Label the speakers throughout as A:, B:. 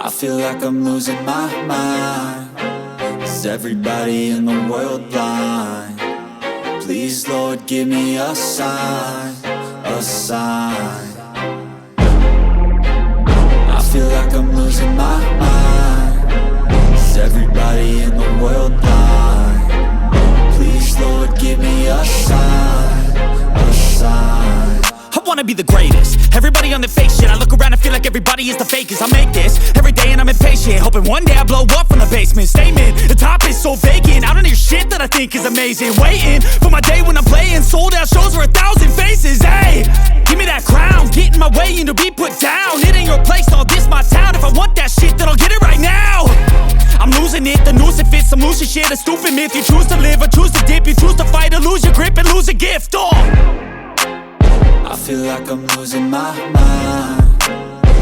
A: I feel like I'm losing my mind. Is everybody in the world blind? Please, Lord, give me a sign, a sign. I feel like I'm losing my mind. Is everybody in the world blind? Please, Lord, give me a sign, a sign.
B: I wanna be the greatest. Everybody on the fake shit. I look around and feel like everybody is the fakest. I make this every day and I'm impatient, hoping one day I blow up from the basement. Statement, the top is so vacant. I don't hear shit that I think is amazing. Waiting for my day when I'm playing sold out shows for 1,000 faces. Hey, give me that crown, get in my way and to be put down. It ain't your place, all this my town. If I want that shit, then I'll get it right now. I'm losing it, the noose it fits. I'm losing shit, a stupid myth. You choose to live or choose to dip. You choose to fight or lose your grip and lose a gift.
A: I feel like I'm losing my mind.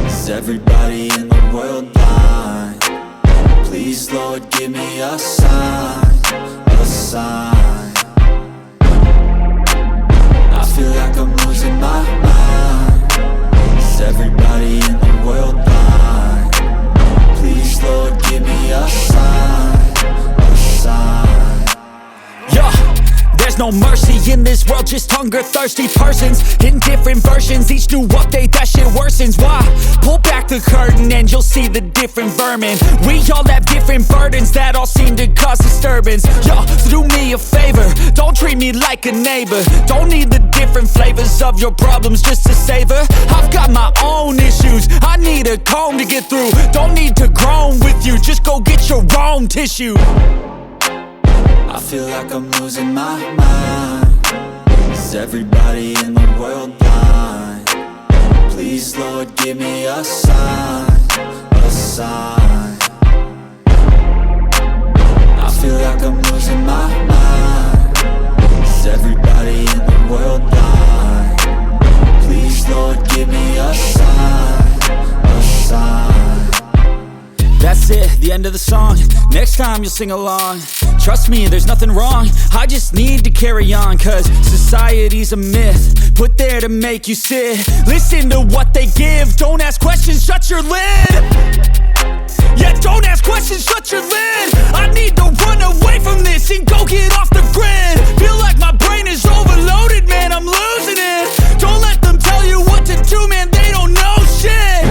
A: Is everybody in the world blind? Please, Lord, give me a sign, a sign. I feel like I'm losing my mind. Is everybody in the world blind? Please, Lord, give me a sign, a sign.
B: Yeah. There's no mercy in this world, just hunger-thirsty persons in different versions. Each new update, that shit worsens. Why? Pull back the curtain and you'll see the different vermin. We all have different burdens that all seem to cause disturbance. Yo, so do me a favor, don't treat me like a neighbor. Don't need the different flavors of your problems just to savor. I've got my own issues, I need a comb to get through. Don't need to groan with you, just go get your own tissue.
A: I feel like I'm losing my mind. Is everybody in the world blind? Please, Lord, give me a sign, a sign. I feel like I'm losing my mind. Is everybody in the world blind? Please, Lord, give me a sign, a sign.
B: That's it, the end of the song. Next time you'll sing along. Trust me, there's nothing wrong. I just need to carry on, cause society's a myth put there to make you sit. Listen to what they give. Don't ask questions, shut your lid. Yeah, don't ask questions, shut your lid. I need to run away from this and go get off the grid. Feel like my brain is overloaded, man, I'm losing it. Don't let them tell you what to do, man, they don't know shit.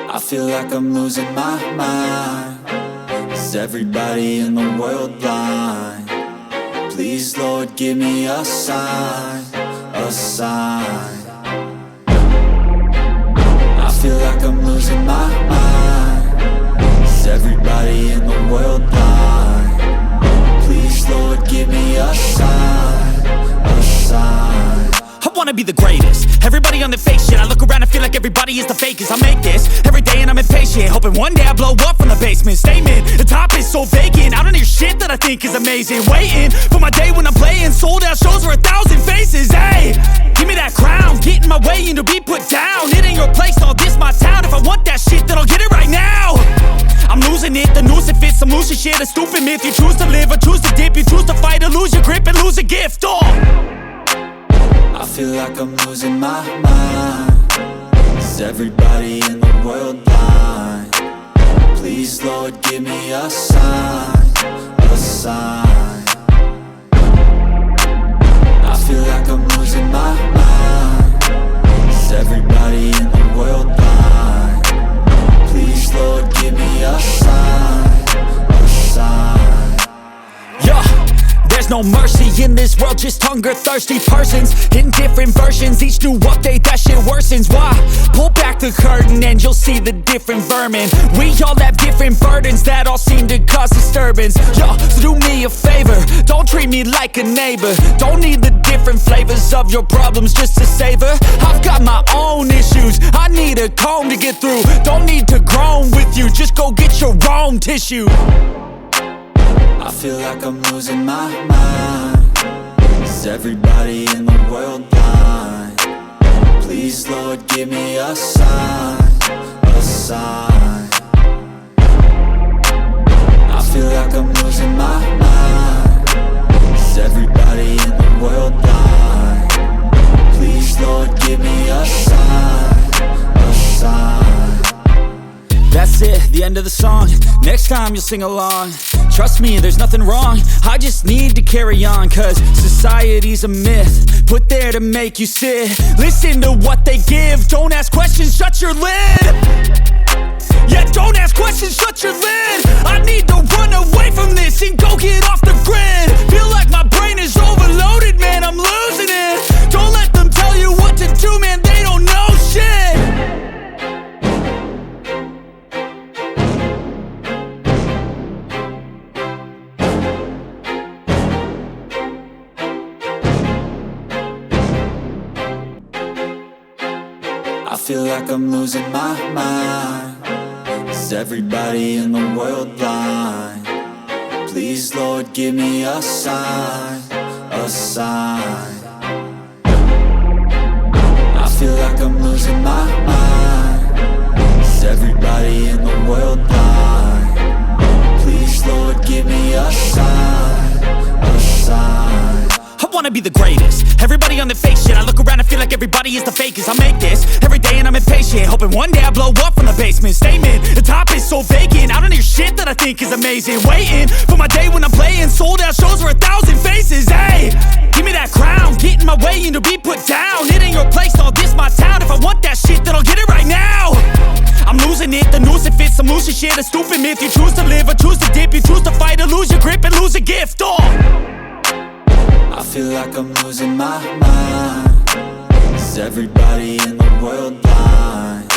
A: I feel like I'm losing my mind. Is everybody in the world blind? Please, Lord, give me a sign, a sign. I feel like I'm losing my mind. Is everybody in the world blind? Please, Lord, give me a sign, a sign.
B: I wanna be the greatest. Everybody on the fake shit. I look around and feel like everybody is the fakest. I make this every day and I'm impatient, hoping one day I blow up from the basement. Statement, the top is so vacant. I don't hear shit that I think is amazing. Waiting for my day when I'm playing sold out shows for 1,000 faces. Hey, give me that crown, get in my way and to be put down. It ain't your place, all this my town. If I want that shit, then I'll get it right now. I'm losing it, the noose it fits. I'm losing shit, a stupid myth. You choose to live or choose to dip. You choose to fight or lose your grip and lose a gift.
A: I feel like I'm losing my mind. Is everybody in the world blind? Please, Lord, give me a sign, a sign. I feel like I'm losing my mind. Is everybody in the world blind? Please, Lord, give me a sign, a sign.
B: Yeah. There's no mercy in this world, just hunger-thirsty persons in different versions. Each new update, that shit worsens. Why? Pull back the curtain and you'll see the different vermin. We all have different burdens that all seem to cause disturbance. Yo, so do me a favor, don't treat me like a neighbor. Don't need the different flavors of your problems just to savor. I've got my own issues, I need a comb to get through. Don't need to groan with you, just go get your own tissue.
A: I feel like I'm losing my mind. Is everybody in the world blind? Please, Lord, give me a sign, a sign.
B: it, the end of the song. Next time you'll sing along. Trust me, there's nothing wrong. I just need to carry on, cause society's a myth, put there to make you sit. Listen to what they give. Don't ask questions, shut your lid. Yeah, don't ask questions, shut your lid. I need to run away from this and go get off the grid. Feel like my brain is overloaded, man, I'm losing it. Don't let them tell you what to do, man, they don't know shit.
A: I feel like I'm losing my mind. Is everybody in the world blind? Please, Lord, give me a sign, a sign. I feel like I'm losing my mind. Is everybody in the world blind? Please, Lord, give me a sign, a sign.
B: I wanna be the greatest. Everybody on the fake shit. I look around and feel like everybody is the fakest. I make this every day and I'm impatient, hoping one day I blow up from the basement. Statement, the top is so vacant. I don't hear shit that I think is amazing. Waiting for my day when I'm playing sold out shows for 1,000 faces. Hey, give me that crown, get in my way and to be put down. It ain't your place, no, this my town. If I want that shit, then I'll get it right now. I'm losing it, the noose it fits. I'm losing shit, a stupid myth. You choose to live or choose to dip. You choose to fight or lose your grip and lose a gift.
A: I feel like I'm losing my mind. Is everybody in the world blind?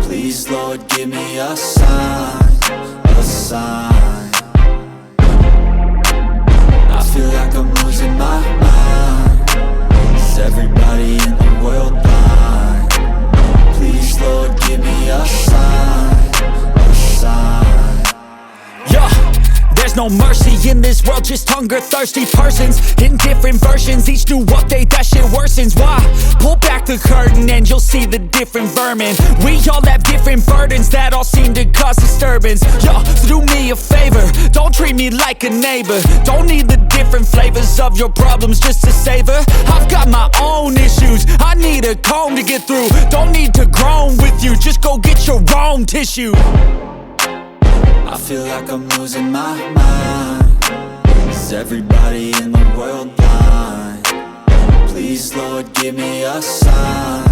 A: Please, Lord, give me a sign, a sign. I feel like I'm losing my mind. Is everybody in the world blind? Please, Lord, give me a sign, a sign.
B: Yeah. There's no mercy in this world, just hunger-thirsty persons in different versions. Each new update, that shit worsens. Why? Pull back the curtain and you'll see the different vermin. We all have different burdens that all seem to cause disturbance. Yo, so do me a favor, don't treat me like a neighbor. Don't need the different flavors of your problems just to savor. I've got my own issues, I need a comb to get through. Don't need to groan with you, just go get your own tissue.
A: I feel like I'm losing my mind. Is everybody in the world blind? Please, Lord, give me a sign,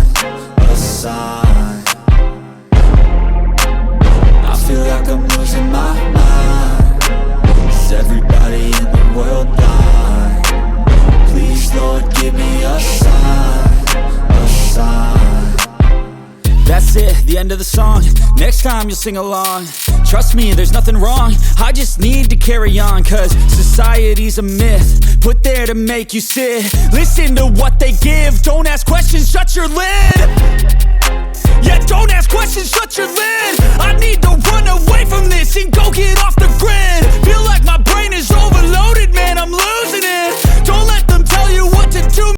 A: a sign. I feel like I'm losing my mind. Is everybody in the world blind? Please, Lord, give me a sign, a sign.
B: That's it, the end of the song. Next time you'll sing along. Trust me, there's nothing wrong. I just need to carry on, cause society's a myth, put there to make you sit. Listen to what they give. Don't ask questions, shut your lid. Yeah, don't ask questions.